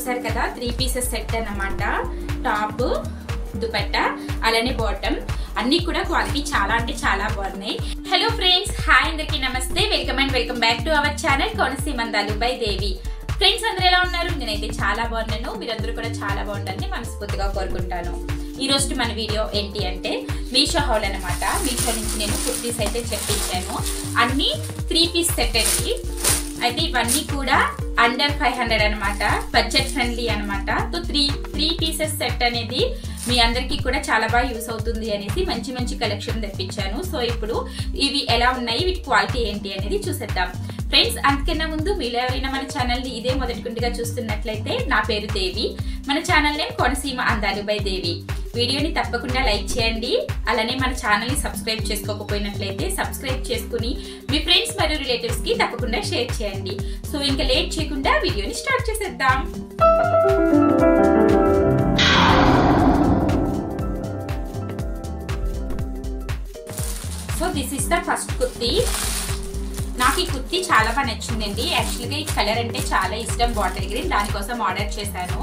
చూసారు కదా 3 pieces set అన్నమాట. టాప్, దుపట్టా అలానే బాటమ్ అన్ని కూడా క్వాలిటీ చాలా అంటే చాలా బాగున్నాయి. హలో ఫ్రెండ్స్, హాయ్ అందరికీ నమస్తే. Welcome back to our channel Konaseema అందాలు బై దేవి. ఫ్రెండ్స్ అందరూ ఎలా ఉన్నారు? నేనైతే చాలా బాగున్నాను. మీరందరూ కూడా చాలా బాగుండాలని మనస్ఫూర్తిగా కోరుకుంటాను. ఈ రోజు మన వీడియో ఏంటి అంటే మీషో హౌల్ అనమాట. మీషో నుంచి నేను కుర్తీస్ అయితే చెప్పించాను. అన్ని 3 పీస్ సెట్ అండి. అయితే ఇవన్నీ కూడా అండర్ 500 అనమాట, బడ్జెట్ ఫ్రెండ్లీ అనమాట. సో 3 పీసెస్ సెట్ అనేది మీ అందరికీ కూడా చాలా బాగా యూస్ అవుతుంది అనేసి మంచి కలెక్షన్ తెప్పించాను. సో ఇప్పుడు ఇవి ఎలా ఉన్నాయి, వీటి క్వాలిటీ ఏంటి అనేది చూసేద్దాం ఫ్రెండ్స్. అంతకన్నా ముందు మీరు ఎవరైనా మన ఛానల్ని ఇదే మొదటిగా చూస్తున్నట్లయితే, నా పేరు దేవి, మన ఛానల్ నేమ్ కోనసీమ అందాలు బై దేవి. వీడియోని తప్పకుండా లైక్ చేయండి. అలానే మన ఛానల్ని సబ్స్క్రైబ్ చేసుకోకపోయినట్లయితే సబ్స్క్రైబ్ చేసుకుని మీ ఫ్రెండ్స్ మరియు రిలేటివ్స్కి తప్పకుండా షేర్ చేయండి. సో ఇంకా లేట్ చేయకుండా వీడియోని స్టార్ట్ చేసేద్దాం. So this is the first kurti. నాకు ఈ కుర్తీ చాలా బాగా నచ్చిందండి. యాక్చువల్గా ఈ కలర్ అంటే చాలా ఇష్టం, బాటిల్ గ్రీన్. దానికోసం ఆర్డర్ చేశాను.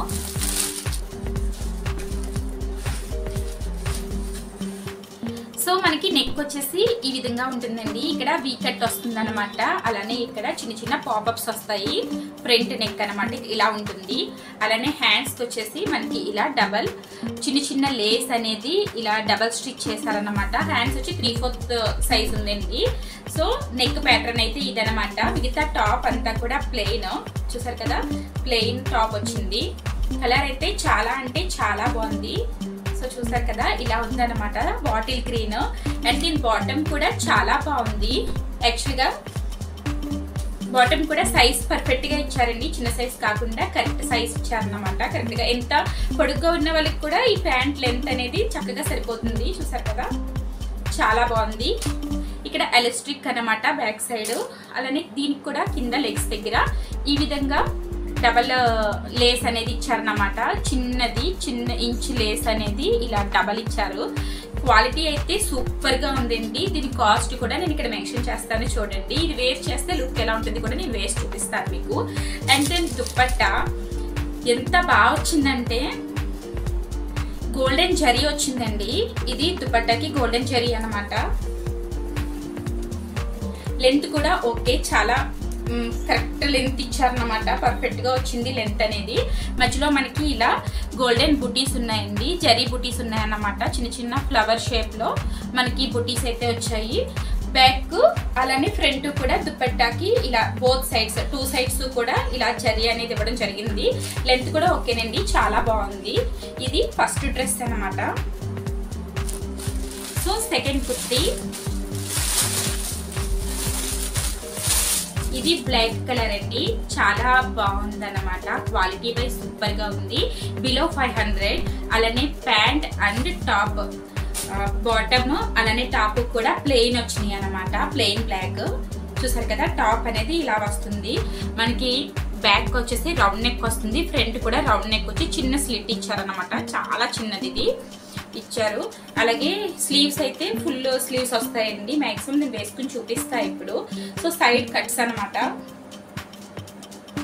సో మనకి నెక్ వచ్చేసి ఈ విధంగా ఉంటుందండి. ఇక్కడ వీ కట్ వస్తుంది అనమాట. అలానే ఇక్కడ చిన్న పాపప్స్ వస్తాయి. ఫ్రంట్ నెక్ అనమాట ఇలా ఉంటుంది. అలానే హ్యాండ్స్ వచ్చేసి మనకి ఇలా డబల్ చిన్న లేస్ అనేది ఇలా డబల్ స్టిచ్ చేశారనమాట. హ్యాండ్స్ వచ్చి 3/4 సైజ్ ఉందండి. సో నెక్ ప్యాటర్న్ అయితే ఇదనమాట. మిగతా టాప్ అంతా కూడా ప్లెయిన్. చూసారు కదా, ప్లెయిన్ టాప్ వచ్చింది. కలర్ అయితే చాలా అంటే చాలా బాగుంది. సో చూసారు కదా, ఇలా ఉందన్నమాట బాటిల్ గ్రీన్. అండ్ దీని బాటమ్ కూడా చాలా బాగుంది. యాక్చువల్గా బాటమ్ కూడా సైజ్ పర్ఫెక్ట్ గా ఇచ్చారండి. చిన్న సైజ్ కాకుండా కరెక్ట్ సైజ్ ఇచ్చారన్నమాట. కరెక్ట్ గా ఎంత పొడుగ్గా ఉన్న వాళ్ళకి కూడా ఈ ప్యాంట్ లెంత్ అనేది చక్కగా సరిపోతుంది. చూసారు కదా, చాలా బాగుంది. ఇక్కడ ఎలాస్టిక్ అన్నమాట బ్యాక్ సైడ్. అలానే దీనికి కూడా కింద లెగ్స్ దగ్గర ఈ విధంగా డబల్ లేస్ అనేది ఇచ్చారన్నమాట. చిన్న ఇంచ్ లేస్ అనేది ఇలా డబల్ ఇచ్చారు. క్వాలిటీ అయితే సూపర్ గా ఉందండి. దీని కాస్ట్ కూడా నేను ఇక్కడ మెన్షన్ చేస్తాను, చూడండి. ఇది వేర్ చేస్తే లుక్ ఎలా ఉంటుంది కూడా నేను వేసి చూపిస్తాను మీకు. అండ్ దెన్ దుపట్టా ఎంత బాగా వచ్చిందంటే గోల్డెన్ జరీ వచ్చిందండి. ఇది దుపట్టాకి గోల్డెన్ జరీ అన్నమాట. లెంత్ కూడా ఓకే, చాలా కరెక్ట్ లెంత్ ఇచ్చారనమాట. పర్ఫెక్ట్ గా వచ్చింది లెంత్ అనేది. మధ్యలో మనకి ఇలా గోల్డెన్ బుటీస్ ఉన్నాయండి, జరీ బుటీస్ ఉన్నాయన్నమాట. చిన్న ఫ్లవర్ షేప్ లో మనకి బుటీస్ అయితే వచ్చాయి. బ్యాక్ అలానే ఫ్రంట్ కూడా దుపట్టాకి ఇలా బోత్ సైడ్స్ 2 సైడ్స్ కూడా ఇలా జరీ అనేది ఇవ్వడం జరిగింది. లెంత్ కూడా ఓకేనండి, చాలా బాగుంది. ఇది ఫస్ట్ డ్రెస్ అన్నమాట. సో సెకండ్ కుర్తీ, ఇది బ్లాక్ కలర్ అండి. చాలా బాగుంది అన్నమాట. క్వాలిటీ వైజ్ సూపర్ గా ఉంది. బిలో 500. అలానే ప్యాంట్ అండ్ టాప్, బాటమ్ అలానే టాప్ కూడా ప్లెయిన్ వచ్చినాయి అనమాట. Plain black. చూసారు కదా, టాప్ అనేది ఇలా వస్తుంది. మనకి బ్యాక్ వచ్చేసి రౌండ్ నెక్ వస్తుంది. ఫ్రంట్ కూడా రౌండ్ నెక్ వచ్చి చిన్న స్లిట్ ఇచ్చారనమాట. చాలా చిన్నది ఇది ఇచ్చారు. అలాగే స్లీవ్స్ అయితే ఫుల్ స్లీవ్స్ వస్తాయండి. మాక్సిమం నేను వేసుకుని చూపిస్తా ఇప్పుడు. సో సైడ్ కట్స్ అనమాట.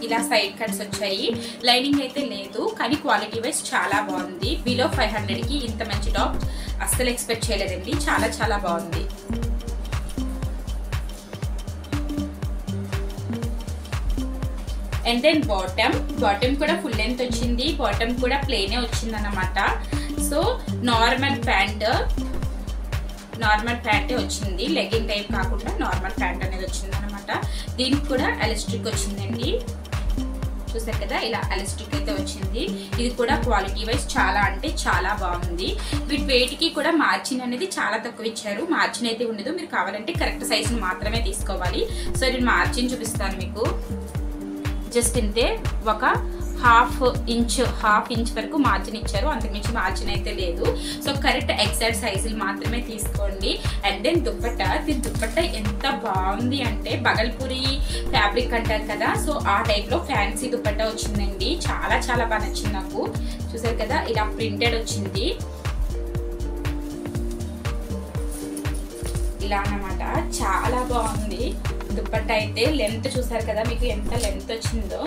ఇలా సైడ్ కట్స్ వచ్చాయి. లైనింగ్ అయితే లేదు, కానీ క్వాలిటీ వైజ్ చాలా బాగుంది. బిలో 500కి ఇంత మంచి టాప్ అస్సలు ఎక్స్పెక్ట్ చేయలేదండి. చాలా బాగుంది. అండ్ దెన్ బాటమ్ కూడా ఫుల్ లెంత్ వచ్చింది. బాటమ్ కూడా ప్లెయినే వచ్చింది అన్నమాట. సో నార్మల్ ప్యాంటే వచ్చింది. లెగ్గింగ్ టైప్ కాకుండా నార్మల్ ప్యాంట్ అనేది వచ్చింది అనమాట. దీనికి కూడా ఎలాస్టిక్ వచ్చిందండి. చూసారు కదా, ఇలా ఎలాస్టిక్ అయితే వచ్చింది. ఇది కూడా క్వాలిటీ వైజ్ చాలా అంటే చాలా బాగుంది. వీటి వెయిట్ కి కూడా మార్జిన్ అనేది చాలా తక్కువ ఇచ్చారు. మార్జిన్ అయితే ఉండదు. మీరు కావాలంటే కరెక్ట్ సైజుని మాత్రమే తీసుకోవాలి. సో నేను మార్జిన్ చూపిస్తాను మీకు. జస్ట్ ఇంతే, ఒక హాఫ్ ఇంచ్ వరకు మార్జిన్ ఇచ్చారు. అంతకుమించి మార్జిన్ అయితే లేదు. సో కరెక్ట్ ఎగ్జాక్ట్ సైజులు మాత్రమే తీసుకోండి. అండ్ దెన్ దుపట్టా, దీని దుపట్టా ఎంత బాగుంది అంటే బగల్పూరి ఫ్యాబ్రిక్ అంటారు కదా, సో ఆ టైప్ లో ఫ్యాన్సీ దుపట్టా వచ్చిందండి. చాలా బాగా నచ్చింది నాకు. చూసారు కదా, ఇలా ప్రింటెడ్ వచ్చింది. ఇలా అన్నమాట. చాలా బాగుంది దుపట్టా అయితే. లెంత్ చూసారు కదా, మీకు ఎంత లెంత్ వచ్చిందో.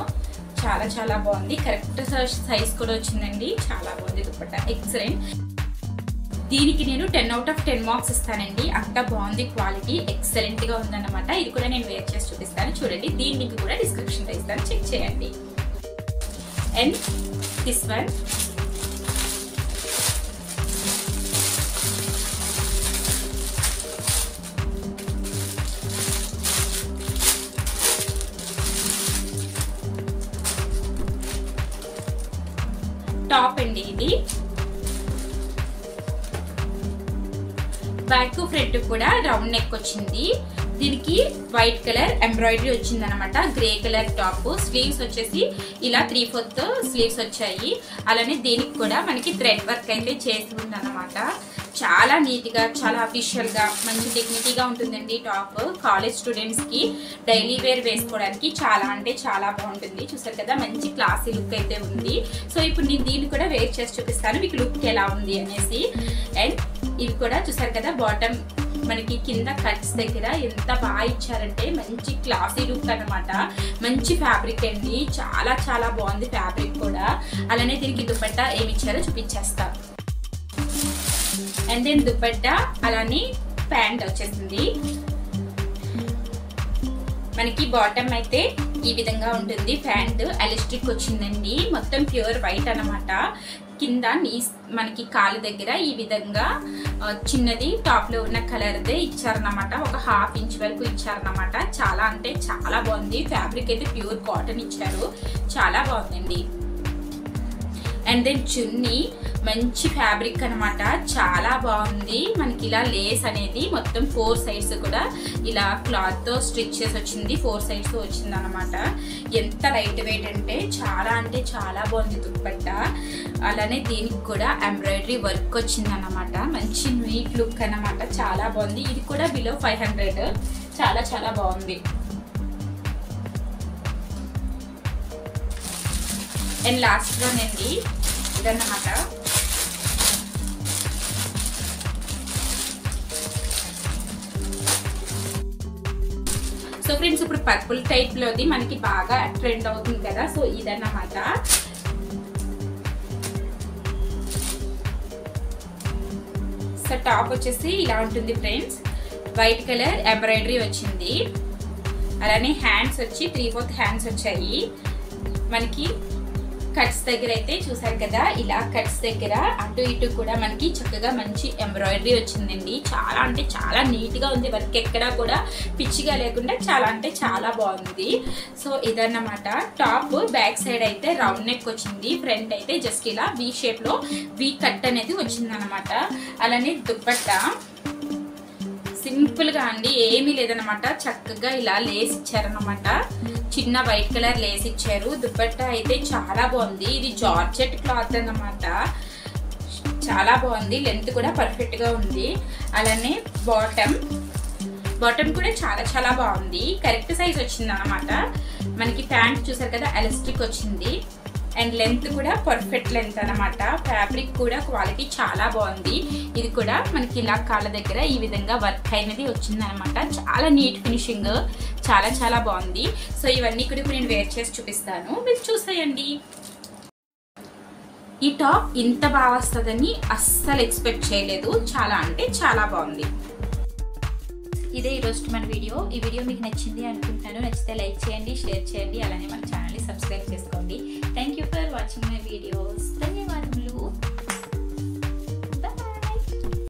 చాలా చాలా బాగుంది. కరెక్ట్ సైజ్ కూడా వచ్చిందండి. చాలా బాగుంది దుపట్టా, ఎక్సలెంట్. దీనికి నేను 10 out of 10 మార్క్స్ ఇస్తానండి. అంత బాగుంది, క్వాలిటీ ఎక్సలెంట్ గా ఉందన్నమాట. ఇది కూడా నేను వేర్ చేసి చూపిస్తాను చూడండి. దీని లింక్ కూడా డిస్క్రిప్షన్ లో ఇస్తాను, చెక్ చేయండి. అండ్ దిస్ వన్ టాప్ అండి. ఇది బ్యాక్ ఫ్రంట్ కూడా రౌండ్ నెక్ వచ్చింది. దీనికి వైట్ కలర్ ఎంబ్రాయిడరీ వచ్చింది అనమాట. Grey colour top. స్లీవ్స్ వచ్చేసి ఇలా 3/4 స్లీవ్స్ వచ్చాయి. అలానే దీనికి కూడా మనకి థ్రెడ్ వర్క్ అయితే చేసి ఉంది అనమాట. చాలా నీట్ గా, చాలా అఫీషియల్ గా, మంచి డిగ్నిటీగా ఉంటుందండి టాప్. కాలేజ్ స్టూడెంట్స్ కి డైలీ వేర్ వేసుకోవడానికి చాలా అంటే చాలా బాగుంటుంది. చూసారు కదా, మంచి క్లాసీ లుక్ అయితే ఉంది. సో ఇప్పుడు నేను దీన్ని కూడా వేర్ చేసి చూపిస్తాను మీకు లుక్ ఎలా ఉంది అనేసి. అండ్ ఇవి కూడా చూసారు కదా, బాటమ్ మనకి కింద కట్స్ దగ్గర ఎంత బాగా ఇచ్చారంటే మంచి క్లాసీ లుక్ అనమాట. మంచి ఫ్యాబ్రిక్ అండి, చాలా చాలా బాగుంది ఫ్యాబ్రిక్ కూడా. అలానే దీనికి దుపట్టా ఏమి ఇచ్చారో చూపించేస్తా. అండ్ దెన్ దుపట్టా అలానే ప్యాంట్ వచ్చేసింది. మనకి బాటమ్ అయితే ఈ విధంగా ఉంటుంది. ప్యాంట్ ఎలాస్టిక్ వచ్చిందండి. మొత్తం ప్యూర్ వైట్ అనమాట. కింద నీస్ మనకి కాలు దగ్గర ఈ విధంగా చిన్నది టాప్ లో ఉన్న కలర్దే ఇచ్చారనమాట. ఒక 1/2 ఇంచ్ వరకు ఇచ్చారనమాట. చాలా అంటే చాలా బాగుంది. ఫ్యాబ్రిక్ అయితే ప్యూర్ కాటన్ ఇచ్చారు, చాలా బాగుందండి. అండ్ దెన్ చున్నీ మంచి ఫ్యాబ్రిక్ అనమాట, చాలా బాగుంది. మనకి ఇలా లేస్ అనేది మొత్తం 4 సైడ్స్ కూడా ఇలా క్లాత్ తో స్టిచ్ చేసి వచ్చింది. 4 సైడ్స్ వచ్చింది అనమాట. ఎంత లైట్ వెయిట్ అంటే చాలా బాగుంది దుపట్టా. అలానే దీనికి కూడా ఎంబ్రాయిడరీ వర్క్ వచ్చింది అనమాట. మంచి నీట్ లుక్ అనమాట, చాలా బాగుంది. ఇది కూడా బిలో 500, చాలా చాలా బాగుంది. అండ్ లాస్ట్ వన్ అండి ఇదన్నమాట. సో ఫ్రెండ్స్, ఇప్పుడు పర్పుల్ టైప్ లోది మనకి బాగా ట్రెండ్ అవుతుంది కదా. సో ఇదన్నమాట. సో టాప్ వచ్చేసి ఇలా ఉంటుంది ఫ్రెండ్స్. వైట్ కలర్ ఎంబ్రాయిడరీ వచ్చింది. అలానే హ్యాండ్స్ వచ్చి 3/4 హ్యాండ్స్ వచ్చాయి. మనకి కట్స్ దగ్గర అయితే చూసారు కదా, ఇలా కట్స్ దగ్గర అటు ఇటు కూడా మనకి చక్కగా మంచి ఎంబ్రాయిడరీ వచ్చిందండి. చాలా అంటే చాలా నీట్ గా ఉంది. వర్క్ ఎక్కడా కూడా పిచ్చిగా లేకుండా చాలా అంటే చాలా బాగుంది. సో ఇదన్నమాట. టాప్ బ్యాక్ సైడ్ అయితే రౌండ్ నెక్ వచ్చింది. ఫ్రంట్ అయితే జస్ట్ ఇలా వీ షేప్ లో వీ కట్ అనేది వచ్చింది అనమాట. అలానే దుపట్టా సింపుల్ గా అండి, ఏమీ లేదనమాట. చక్కగా ఇలా లేస్ ఇచ్చారనమాట. చిన్న వైట్ కలర్ లేస్ ఇచ్చారు. దుపట్టా అయితే చాలా బాగుంది. ఇది జార్జెట్ క్లాత్ అన్నమాట. చాలా బాగుంది. లెంత్ కూడా పర్ఫెక్ట్ గా ఉంది. అలానే బాటమ్ కూడా చాలా చాలా బాగుంది. కరెక్ట్ సైజ్ వచ్చింది అనమాట. మనకి ప్యాంట్ చూసారు కదా, ఎలాస్టిక్ వచ్చింది. అండ్ లెంత్ కూడా పర్ఫెక్ట్ లెంత్ అనమాట. ఫ్యాబ్రిక్ కూడా క్వాలిటీ చాలా బాగుంది. ఇది కూడా మనకి ఇలా కాళ్ళ దగ్గర ఈ విధంగా వర్క్ అయినది వచ్చింది అనమాట. చాలా నీట్ ఫినిషింగ్, చాలా చాలా బాగుంది. సో ఇవన్నీ కూడా నేను వేర్ చేసి చూపిస్తాను, మీరు చూసేయండి. ఈ టాప్ ఇంత బాగా వస్తుందని అస్సలు ఎక్స్పెక్ట్ చేయలేదు. చాలా అంటే చాలా బాగుంది. ఇదే ఈరోజు మన వీడియో. ఈ వీడియో మీకు నచ్చింది అనుకుంటున్నాను. నచ్చితే లైక్ చేయండి, షేర్ చేయండి. అలానే మన ఛానల్ని సబ్స్క్రైబ్ చేసుకోండి. Thank you for watching my videos. ధన్యవాదములు.